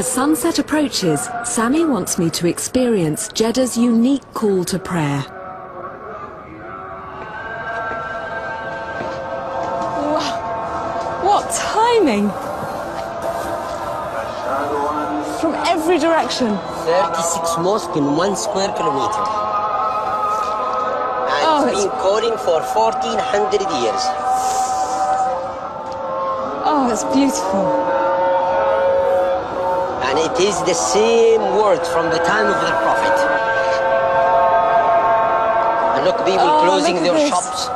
As sunset approaches, Sammy wants me to experience Jeddah's unique call to prayer. Wow. What timing! From every direction. 36 mosques in 1 square kilometer. And it's been calling for 1400 years. Oh, it's beautiful. And it is the same word from the time of the Prophet. And look, people closing their shops,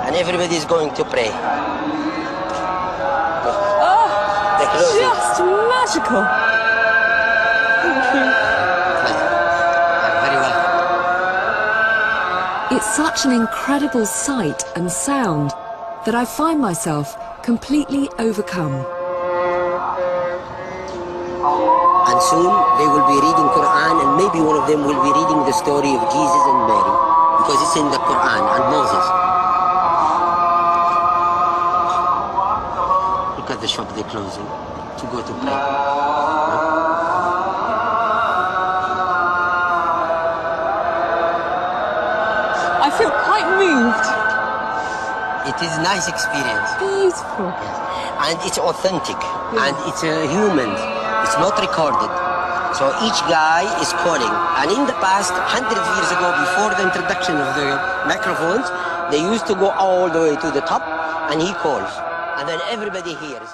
and everybody is going to pray. They're closing. Just magical. Thank you. Very welcome. It's such an incredible sight and sound that I find myself completely overcome. And soon they will be reading Quran, and maybe one of them will be reading the story of Jesus and Mary, because it's in the Quran, and Moses. Look at the shop they're closing to go to pray. I feel quite moved. It is a nice experience. Beautiful. Yes. And it's authentic, and it's human. It's not recorded. So each guy is calling. And in the past, 100 years ago, before the introduction of the microphones, they used to go all the way to the top, and he calls. And then everybody hears.